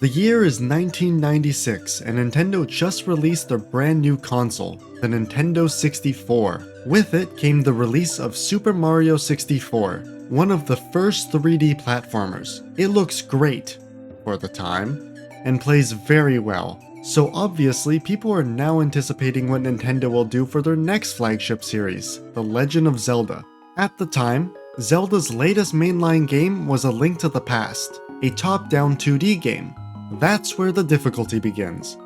The year is 1996 and Nintendo just released their brand new console, the Nintendo 64. With it came the release of Super Mario 64, one of the first 3D platformers. It looks great, for the time, and plays very well. So obviously people are now anticipating what Nintendo will do for their next flagship series, The Legend of Zelda. At the time, Zelda's latest mainline game was A Link to the Past, a top-down 2D game. That's where the difficulty begins.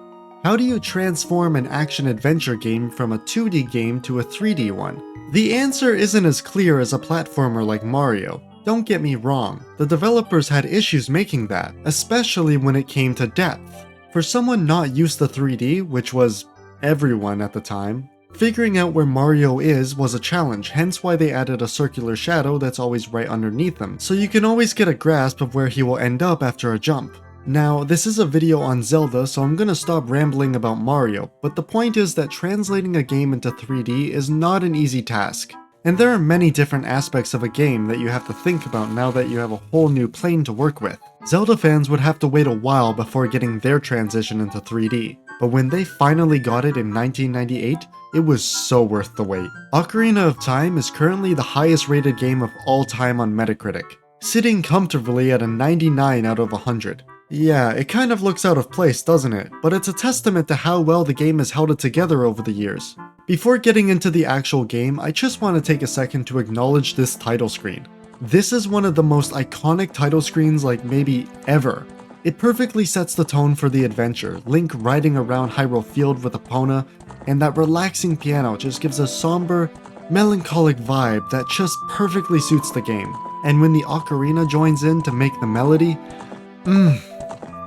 How do you transform an action-adventure game from a 2D game to a 3D one? The answer isn't as clear as a platformer like Mario. Don't get me wrong, the developers had issues making that, especially when it came to depth. For someone not used to 3D, which was everyone at the time, figuring out where Mario is was a challenge, hence why they added a circular shadow that's always right underneath him, so you can always get a grasp of where he will end up after a jump. Now, this is a video on Zelda, so I'm gonna stop rambling about Mario, but the point is that translating a game into 3D is not an easy task. And there are many different aspects of a game that you have to think about now that you have a whole new plane to work with. Zelda fans would have to wait a while before getting their transition into 3D, but when they finally got it in 1998, it was so worth the wait. Ocarina of Time is currently the highest rated game of all time on Metacritic, sitting comfortably at a 99 out of 100. Yeah, it kind of looks out of place, doesn't it? But it's a testament to how well the game has held it together over the years. Before getting into the actual game, I just want to take a second to acknowledge this title screen. This is one of the most iconic title screens like maybe ever. It perfectly sets the tone for the adventure, Link riding around Hyrule Field with Epona, and that relaxing piano just gives a somber, melancholic vibe that just perfectly suits the game. And when the ocarina joins in to make the melody,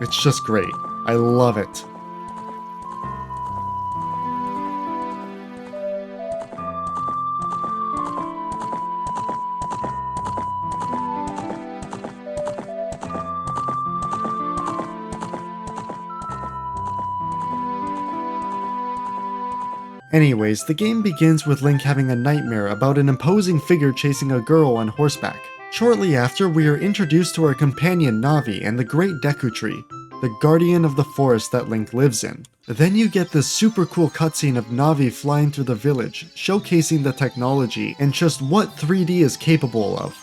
it's just great. I love it. Anyways, the game begins with Link having a nightmare about an imposing figure chasing a girl on horseback. Shortly after, we are introduced to our companion Navi and the Great Deku Tree, the guardian of the forest that Link lives in. Then you get this super cool cutscene of Navi flying through the village, showcasing the technology and just what 3D is capable of.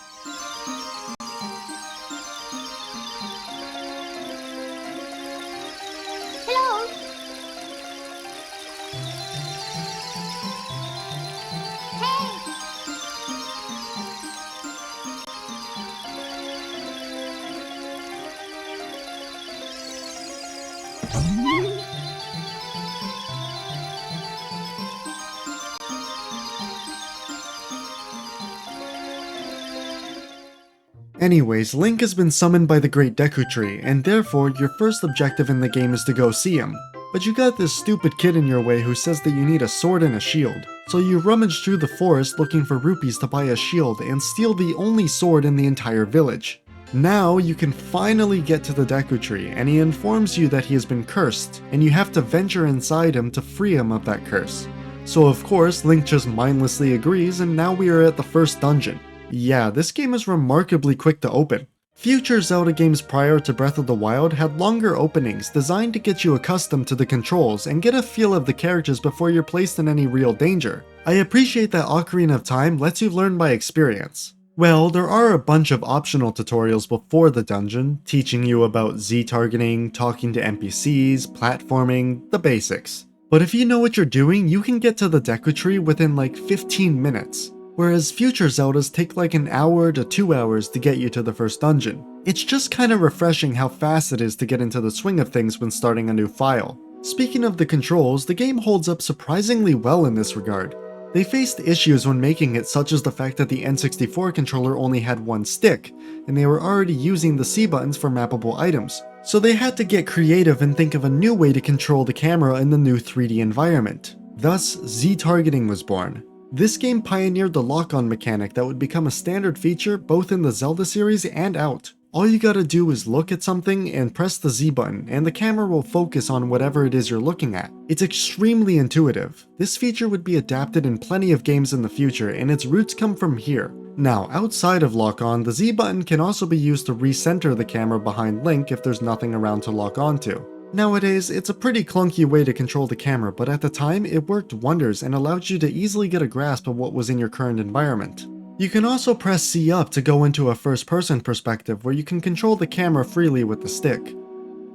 Anyways, Link has been summoned by the Great Deku Tree, and therefore your first objective in the game is to go see him. But you got this stupid kid in your way who says that you need a sword and a shield. So you rummage through the forest looking for rupees to buy a shield and steal the only sword in the entire village. Now you can finally get to the Deku Tree, and he informs you that he has been cursed, and you have to venture inside him to free him of that curse. So of course, Link just mindlessly agrees, and now we are at the first dungeon. Yeah, this game is remarkably quick to open. Future Zelda games prior to Breath of the Wild had longer openings designed to get you accustomed to the controls and get a feel of the characters before you're placed in any real danger. I appreciate that Ocarina of Time lets you learn by experience. Well, there are a bunch of optional tutorials before the dungeon, teaching you about Z-targeting, talking to NPCs, platforming, the basics. But if you know what you're doing, you can get to the Deku Tree within like 15 minutes. Whereas future Zeldas take like an hour to 2 hours to get you to the first dungeon. It's just kinda refreshing how fast it is to get into the swing of things when starting a new file. Speaking of the controls, the game holds up surprisingly well in this regard. They faced issues when making it, such as the fact that the N64 controller only had one stick, and they were already using the C buttons for mappable items. So they had to get creative and think of a new way to control the camera in the new 3D environment. Thus, Z-targeting was born. This game pioneered the lock-on mechanic that would become a standard feature both in the Zelda series and out. All you gotta do is look at something and press the Z button, and the camera will focus on whatever it is you're looking at. It's extremely intuitive. This feature would be adapted in plenty of games in the future, and its roots come from here. Now, outside of lock-on, the Z button can also be used to recenter the camera behind Link if there's nothing around to lock onto. Nowadays, it's a pretty clunky way to control the camera, but at the time, it worked wonders and allowed you to easily get a grasp of what was in your current environment. You can also press C up to go into a first-person perspective where you can control the camera freely with the stick.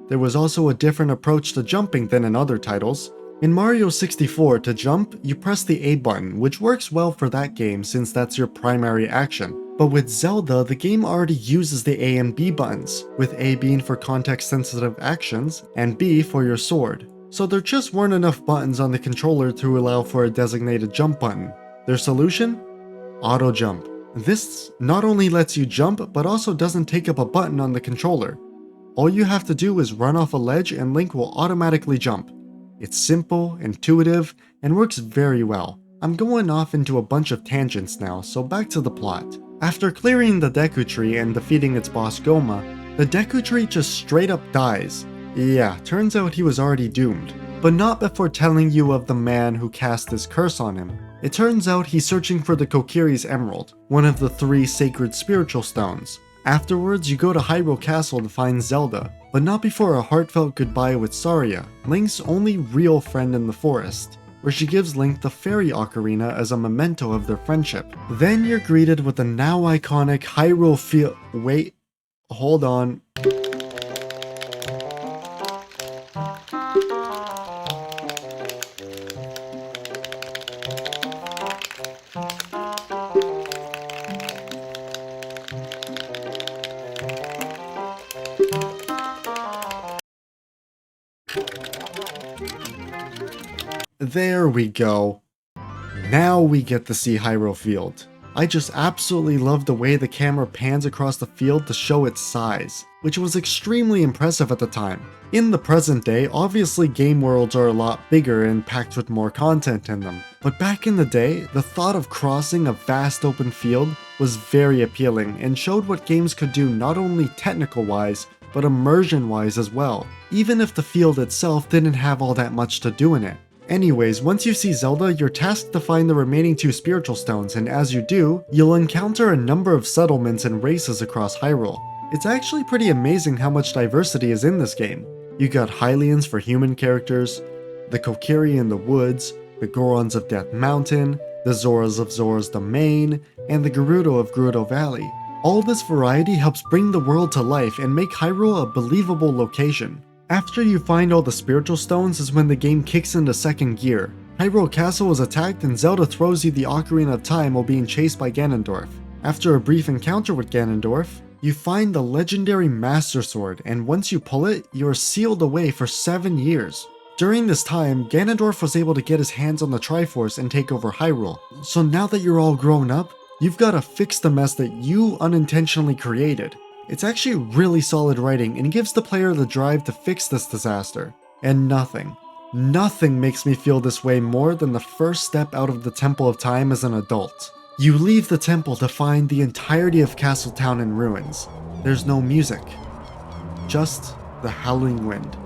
There was also a different approach to jumping than in other titles. In Mario 64, to jump, you press the A button, which works well for that game since that's your primary action. But with Zelda, the game already uses the A and B buttons, with A being for context-sensitive actions, and B for your sword. So there just weren't enough buttons on the controller to allow for a designated jump button. Their solution? Auto jump. This not only lets you jump, but also doesn't take up a button on the controller. All you have to do is run off a ledge and Link will automatically jump. It's simple, intuitive, and works very well. I'm going off into a bunch of tangents now, so back to the plot. After clearing the Deku Tree and defeating its boss Goma, the Deku Tree just straight up dies. Yeah, turns out he was already doomed. But not before telling you of the man who cast this curse on him. It turns out he's searching for the Kokiri's Emerald, one of the 3 sacred spiritual stones. Afterwards, you go to Hyrule Castle to find Zelda, but not before a heartfelt goodbye with Saria, Link's only real friend in the forest, where she gives Link the fairy ocarina as a memento of their friendship. Then you're greeted with the now iconic Hyrule Field. Wait, hold on. There we go. Now we get to see Hyrule Field. I just absolutely love the way the camera pans across the field to show its size, which was extremely impressive at the time. In the present day, obviously game worlds are a lot bigger and packed with more content in them, but back in the day, the thought of crossing a vast open field was very appealing and showed what games could do not only technical-wise, but immersion-wise as well, even if the field itself didn't have all that much to do in it. Anyways, once you see Zelda, you're tasked to find the remaining 2 spiritual stones, and as you do, you'll encounter a number of settlements and races across Hyrule. It's actually pretty amazing how much diversity is in this game. You got Hylians for human characters, the Kokiri in the woods, the Gorons of Death Mountain, the Zoras of Zora's Domain, and the Gerudo of Gerudo Valley. All this variety helps bring the world to life and make Hyrule a believable location. After you find all the spiritual stones is when the game kicks into second gear. Hyrule Castle is attacked and Zelda throws you the Ocarina of Time while being chased by Ganondorf. After a brief encounter with Ganondorf, you find the legendary Master Sword, and once you pull it, you are sealed away for 7 years. During this time, Ganondorf was able to get his hands on the Triforce and take over Hyrule. So now that you're all grown up, you've got to fix the mess that you unintentionally created. It's actually really solid writing and gives the player the drive to fix this disaster. And nothing makes me feel this way more than the first step out of the Temple of Time as an adult. You leave the temple to find the entirety of Castletown in ruins. There's no music, just the howling wind.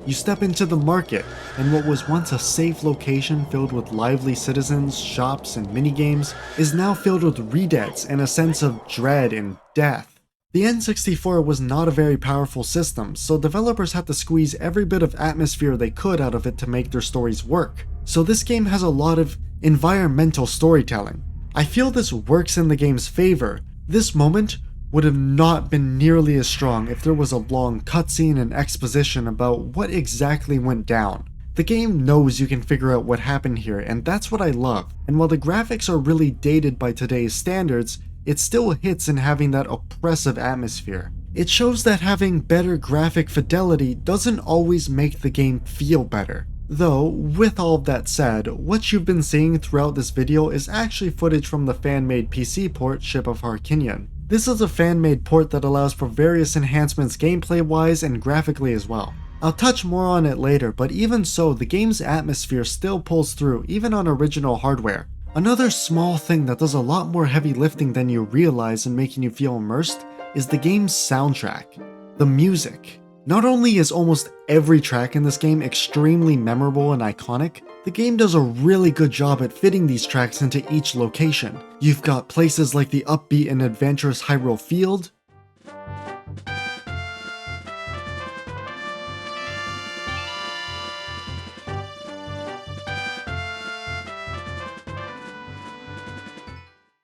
You step into the market, and what was once a safe location filled with lively citizens, shops, and minigames is now filled with redeads and a sense of dread and death. The N64 was not a very powerful system, so developers had to squeeze every bit of atmosphere they could out of it to make their stories work. So this game has a lot of environmental storytelling. I feel this works in the game's favor. This moment would have not been nearly as strong if there was a long cutscene and exposition about what exactly went down. The game knows you can figure out what happened here, and that's what I love. And while the graphics are really dated by today's standards, it still hits in having that oppressive atmosphere. It shows that having better graphic fidelity doesn't always make the game feel better. Though, with all of that said, what you've been seeing throughout this video is actually footage from the fan-made PC port Ship of Harkinian. This is a fan-made port that allows for various enhancements gameplay-wise and graphically as well. I'll touch more on it later, but even so, the game's atmosphere still pulls through even on original hardware. Another small thing that does a lot more heavy lifting than you realize in making you feel immersed is the game's soundtrack, the music. Not only is almost every track in this game extremely memorable and iconic, the game does a really good job at fitting these tracks into each location. You've got places like the upbeat and adventurous Hyrule Field,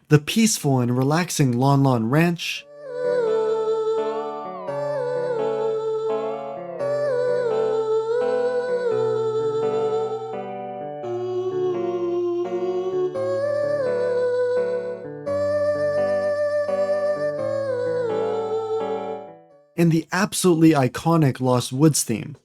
the peaceful and relaxing Lon Lon Ranch, and the absolutely iconic Lost Woods theme.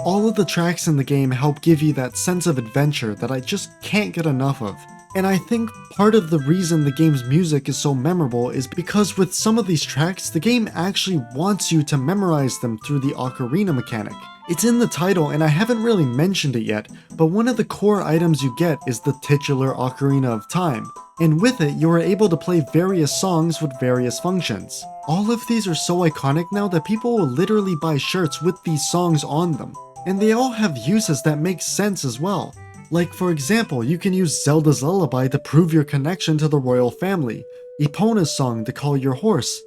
All of the tracks in the game help give you that sense of adventure that I just can't get enough of. And I think part of the reason the game's music is so memorable is because with some of these tracks, the game actually wants you to memorize them through the Ocarina mechanic. It's in the title and I haven't really mentioned it yet, but one of the core items you get is the titular Ocarina of Time. And with it, you are able to play various songs with various functions. All of these are so iconic now that people will literally buy shirts with these songs on them. And they all have uses that make sense as well. Like for example, you can use Zelda's Lullaby to prove your connection to the royal family, Epona's song to call your horse,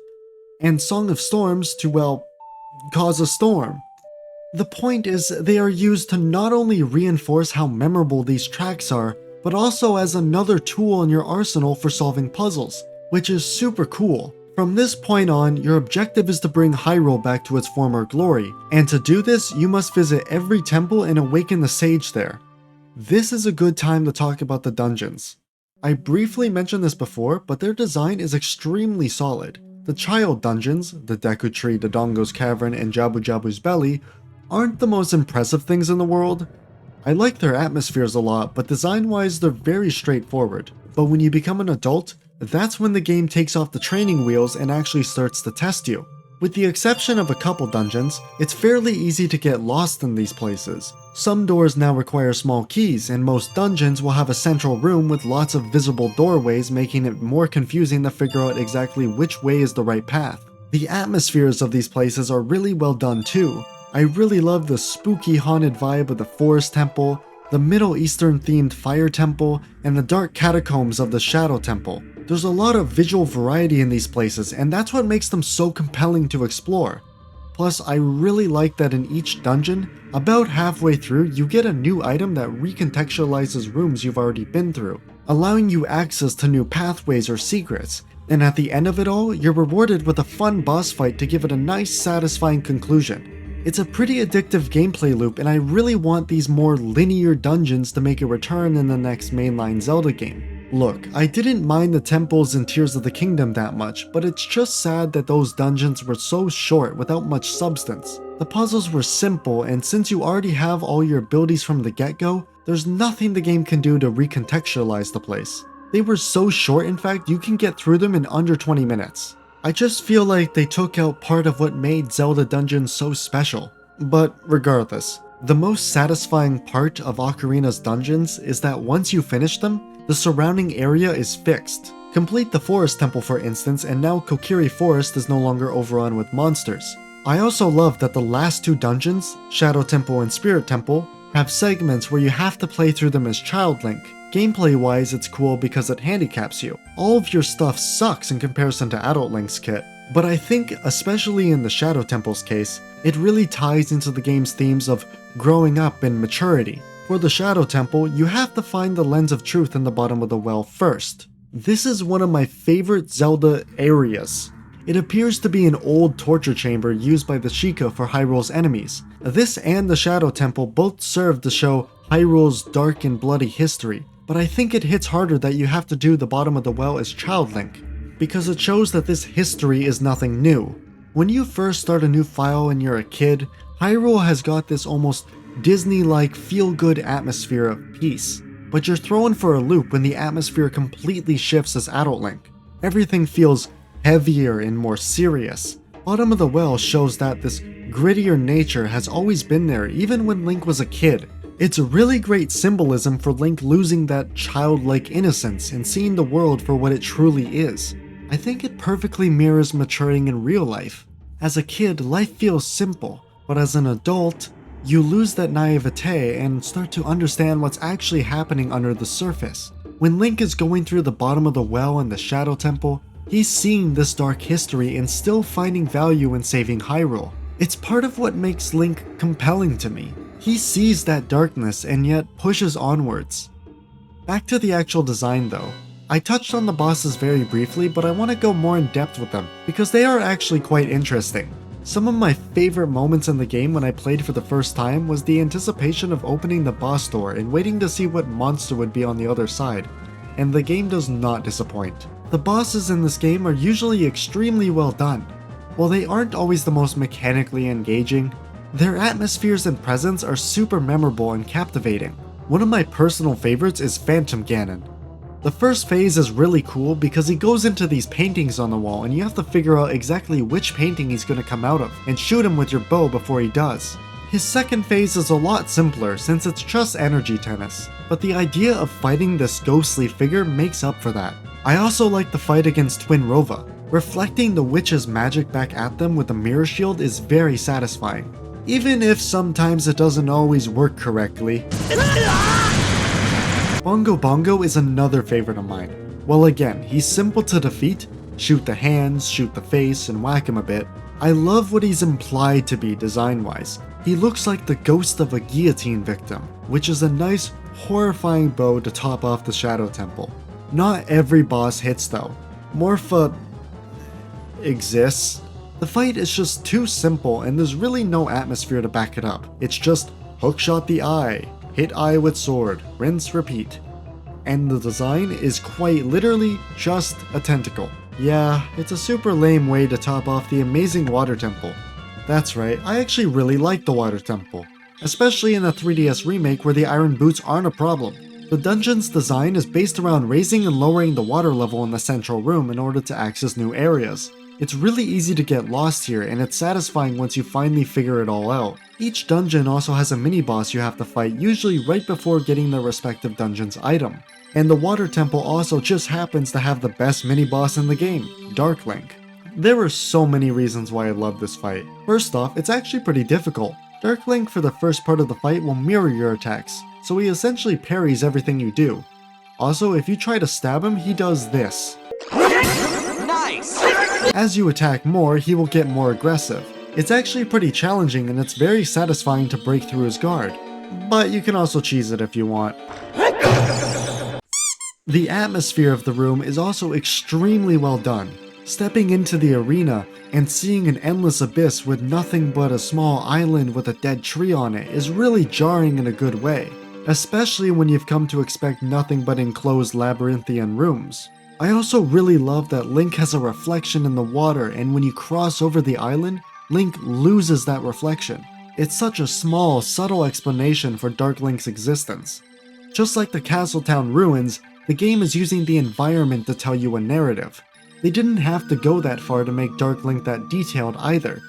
and Song of Storms to, well, cause a storm. The point is, they are used to not only reinforce how memorable these tracks are, but also as another tool in your arsenal for solving puzzles, which is super cool. From this point on, your objective is to bring Hyrule back to its former glory, and to do this, you must visit every temple and awaken the sage there. This is a good time to talk about the dungeons. I briefly mentioned this before, but their design is extremely solid. The child dungeons, the Deku Tree, Dodongo's Cavern, and Jabu Jabu's Belly, aren't the most impressive things in the world. I like their atmospheres a lot, but design-wise they're very straightforward. But when you become an adult, that's when the game takes off the training wheels and actually starts to test you. With the exception of a couple dungeons, it's fairly easy to get lost in these places. Some doors now require small keys, and most dungeons will have a central room with lots of visible doorways, making it more confusing to figure out exactly which way is the right path. The atmospheres of these places are really well done too. I really love the spooky haunted vibe of the Forest Temple, the Middle Eastern themed Fire Temple, and the dark catacombs of the Shadow Temple. There's a lot of visual variety in these places, and that's what makes them so compelling to explore. Plus, I really like that in each dungeon, about halfway through, you get a new item that recontextualizes rooms you've already been through, allowing you access to new pathways or secrets. And at the end of it all, you're rewarded with a fun boss fight to give it a nice, satisfying conclusion. It's a pretty addictive gameplay loop, and I really want these more linear dungeons to make a return in the next mainline Zelda game. Look, I didn't mind the temples and Tears of the Kingdom that much, but it's just sad that those dungeons were so short without much substance. The puzzles were simple, and since you already have all your abilities from the get-go, there's nothing the game can do to recontextualize the place. They were so short, in fact, you can get through them in under 20 minutes. I just feel like they took out part of what made Zelda dungeons so special. But regardless, the most satisfying part of Ocarina's dungeons is that once you finish them, the surrounding area is fixed. Complete the Forest Temple for instance, and now Kokiri Forest is no longer overrun with monsters. I also love that the last two dungeons, Shadow Temple and Spirit Temple, have segments where you have to play through them as Child Link. Gameplay wise, it's cool because it handicaps you. All of your stuff sucks in comparison to Adult Link's kit, but I think, especially in the Shadow Temple's case, it really ties into the game's themes of growing up and maturity. For the Shadow Temple, you have to find the Lens of Truth in the bottom of the well first. This is one of my favorite Zelda areas. It appears to be an old torture chamber used by the Sheikah for Hyrule's enemies. This and the Shadow Temple both serve to show Hyrule's dark and bloody history, but I think it hits harder that you have to do the bottom of the well as Child Link, because it shows that this history is nothing new. When you first start a new file and you're a kid, Hyrule has got this almost Disney-like feel-good atmosphere of peace, but you're thrown for a loop when the atmosphere completely shifts as Adult Link. Everything feels heavier and more serious. Bottom of the Well shows that this grittier nature has always been there even when Link was a kid. It's a really great symbolism for Link losing that childlike innocence and seeing the world for what it truly is. I think it perfectly mirrors maturing in real life. As a kid, life feels simple, but as an adult, you lose that naivete and start to understand what's actually happening under the surface. When Link is going through the bottom of the well in the Shadow Temple, he's seeing this dark history and still finding value in saving Hyrule. It's part of what makes Link compelling to me. He sees that darkness and yet pushes onwards. Back to the actual design though. I touched on the bosses very briefly, but I want to go more in depth with them because they are actually quite interesting. Some of my favorite moments in the game when I played for the first time was the anticipation of opening the boss door and waiting to see what monster would be on the other side, and the game does not disappoint. The bosses in this game are usually extremely well done. While they aren't always the most mechanically engaging, their atmospheres and presence are super memorable and captivating. One of my personal favorites is Phantom Ganon. The first phase is really cool because he goes into these paintings on the wall and you have to figure out exactly which painting he's going to come out of and shoot him with your bow before he does. His second phase is a lot simpler since it's just energy tennis, but the idea of fighting this ghostly figure makes up for that. I also like the fight against Twin Rova. Reflecting the witch's magic back at them with a mirror shield is very satisfying, even if sometimes it doesn't always work correctly. Bongo Bongo is another favorite of mine. Well, again, he's simple to defeat. Shoot the hands, shoot the face, and whack him a bit. I love what he's implied to be design-wise. He looks like the ghost of a guillotine victim, which is a nice, horrifying bow to top off the Shadow Temple. Not every boss hits though. Morpha exists. The fight is just too simple and there's really no atmosphere to back it up. It's just hookshot the eye, hit eye with sword, rinse, repeat. And the design is quite literally just a tentacle. Yeah, it's a super lame way to top off the amazing Water Temple. That's right, I actually really like the Water Temple, especially in the 3DS remake where the iron boots aren't a problem. The dungeon's design is based around raising and lowering the water level in the central room in order to access new areas. It's really easy to get lost here and it's satisfying once you finally figure it all out. Each dungeon also has a mini-boss you have to fight, usually right before getting the respective dungeon's item. And the Water Temple also just happens to have the best mini-boss in the game, Dark Link. There are so many reasons why I love this fight. First off, it's actually pretty difficult. Dark Link for the first part of the fight will mirror your attacks, so he essentially parries everything you do. Also, if you try to stab him, he does this. Nice! As you attack more, he will get more aggressive. It's actually pretty challenging and it's very satisfying to break through his guard, but you can also cheese it if you want. The atmosphere of the room is also extremely well done. Stepping into the arena and seeing an endless abyss with nothing but a small island with a dead tree on it is really jarring in a good way, especially when you've come to expect nothing but enclosed labyrinthian rooms. I also really love that Link has a reflection in the water, and when you cross over the island, Link loses that reflection. It's such a small, subtle explanation for Dark Link's existence. Just like the Castletown ruins, the game is using the environment to tell you a narrative. They didn't have to go that far to make Dark Link that detailed either.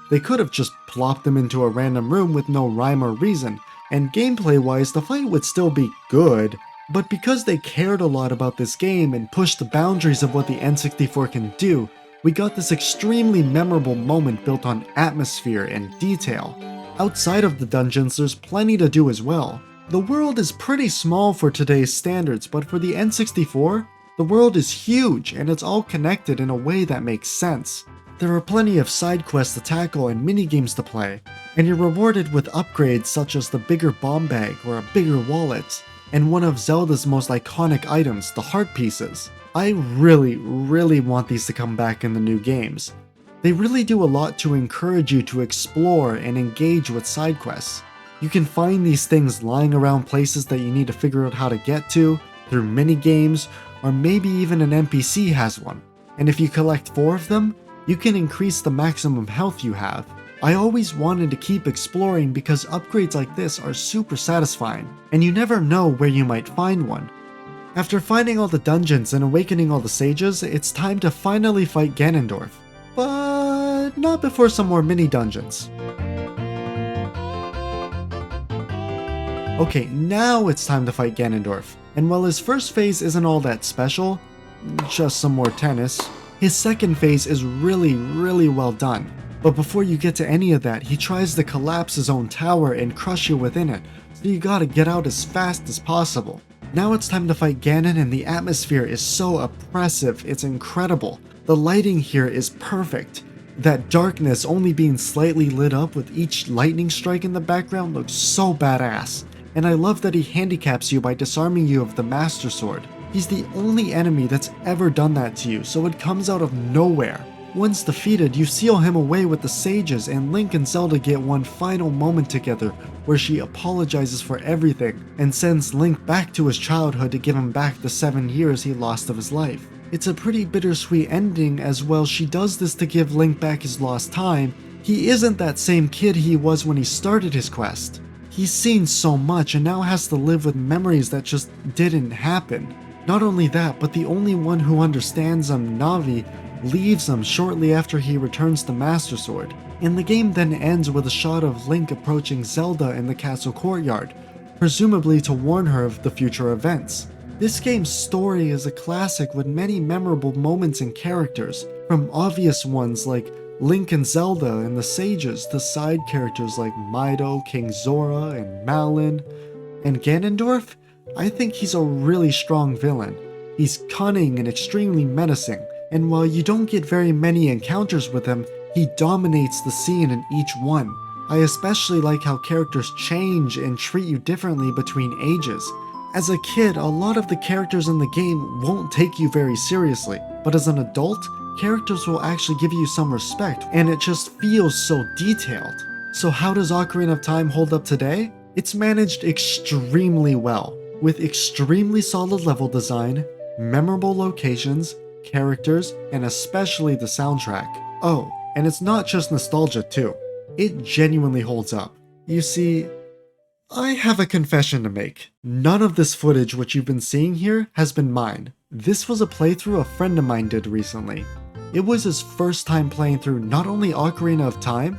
They could have just plopped him into a random room with no rhyme or reason, and gameplay-wise the fight would still be good, but because they cared a lot about this game and pushed the boundaries of what the N64 can do, we got this extremely memorable moment built on atmosphere and detail. Outside of the dungeons, there's plenty to do as well. The world is pretty small for today's standards, but for the N64, the world is huge and it's all connected in a way that makes sense. There are plenty of side quests to tackle and minigames to play, and you're rewarded with upgrades such as the bigger bomb bag or a bigger wallet, and one of Zelda's most iconic items, the heart pieces. I really want these to come back in the new games. They really do a lot to encourage you to explore and engage with side quests. You can find these things lying around places that you need to figure out how to get to, through mini-games, or maybe even an NPC has one. And if you collect 4 of them, you can increase the maximum health you have. I always wanted to keep exploring because upgrades like this are super satisfying, and you never know where you might find one. After finding all the dungeons and awakening all the sages, it's time to finally fight Ganondorf. But but not before some more mini dungeons. Okay, now it's time to fight Ganondorf, and while his first phase isn't all that special, just some more tennis, his second phase is really well done. But before you get to any of that, he tries to collapse his own tower and crush you within it, so you gotta get out as fast as possible. Now it's time to fight Ganon, and the atmosphere is so oppressive, it's incredible. The lighting here is perfect. That darkness only being slightly lit up with each lightning strike in the background looks so badass. And I love that he handicaps you by disarming you of the Master Sword. He's the only enemy that's ever done that to you, so it comes out of nowhere. Once defeated, you seal him away with the sages, and Link and Zelda get one final moment together where she apologizes for everything and sends Link back to his childhood to give him back the 7 years he lost of his life. It's a pretty bittersweet ending, as well she does this to give Link back his lost time. He isn't that same kid he was when he started his quest. He's seen so much and now has to live with memories that just didn't happen. Not only that, but the only one who understands him, Navi, leaves him shortly after he returns the Master Sword. And the game then ends with a shot of Link approaching Zelda in the castle courtyard, presumably to warn her of the future events. This game's story is a classic with many memorable moments and characters, from obvious ones like Link and Zelda and the sages to side characters like Mido, King Zora, and Malon. And Ganondorf? I think he's a really strong villain. He's cunning and extremely menacing, and while you don't get very many encounters with him, he dominates the scene in each one. I especially like how characters change and treat you differently between ages. As a kid, a lot of the characters in the game won't take you very seriously, but as an adult, characters will actually give you some respect, and it just feels so detailed. So how does Ocarina of Time hold up today? It's managed extremely well, with extremely solid level design, memorable locations, characters, and especially the soundtrack. Oh, and it's not just nostalgia too. It genuinely holds up. You see, I have a confession to make. None of this footage which you've been seeing here has been mine. This was a playthrough a friend of mine did recently. It was his first time playing through not only Ocarina of Time,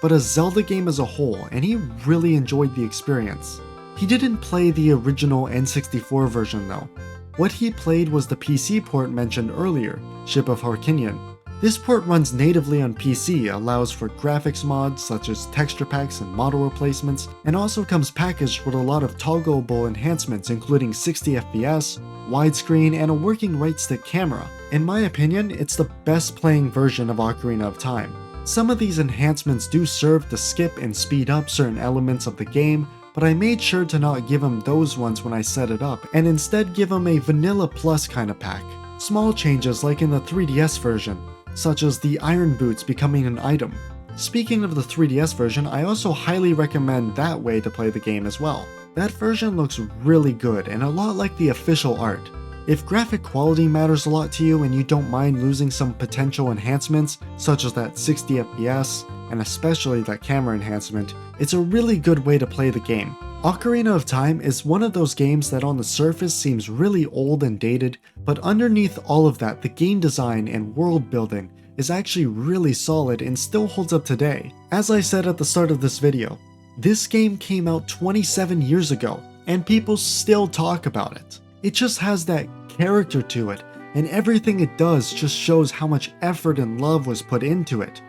but a Zelda game as a whole, and he really enjoyed the experience. He didn't play the original N64 version though. What he played was the PC port mentioned earlier, Ship of Harkinian. This port runs natively on PC, allows for graphics mods such as texture packs and model replacements, and also comes packaged with a lot of toggleable enhancements including 60 FPS, widescreen, and a working right stick camera. In my opinion, it's the best playing version of Ocarina of Time. Some of these enhancements do serve to skip and speed up certain elements of the game, but I made sure to not give him those ones when I set it up, and instead give him a vanilla plus kind of pack. Small changes like in the 3DS version, such as the iron boots becoming an item. Speaking of the 3DS version, I also highly recommend that way to play the game as well. That version looks really good and a lot like the official art. If graphic quality matters a lot to you and you don't mind losing some potential enhancements, such as that 60 FPS, and especially that camera enhancement, it's a really good way to play the game. Ocarina of Time is one of those games that on the surface seems really old and dated, but underneath all of that, the game design and world building is actually really solid and still holds up today. As I said at the start of this video, this game came out 27 years ago, and people still talk about it. It just has that character to it, and everything it does just shows how much effort and love was put into it.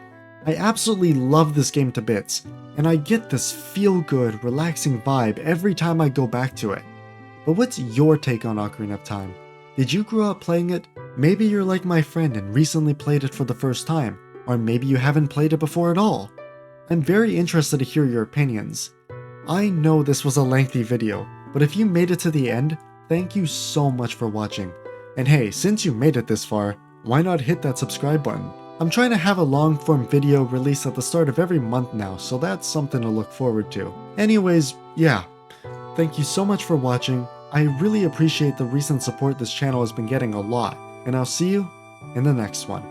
I absolutely love this game to bits, and I get this feel-good, relaxing vibe every time I go back to it. But what's your take on Ocarina of Time? Did you grow up playing it? Maybe you're like my friend and recently played it for the first time, or maybe you haven't played it before at all. I'm very interested to hear your opinions. I know this was a lengthy video, but if you made it to the end, thank you so much for watching. And hey, since you made it this far, why not hit that subscribe button? I'm trying to have a long-form video released at the start of every month now, so that's something to look forward to. Anyways, yeah, thank you so much for watching. I really appreciate the recent support this channel has been getting a lot, and I'll see you in the next one.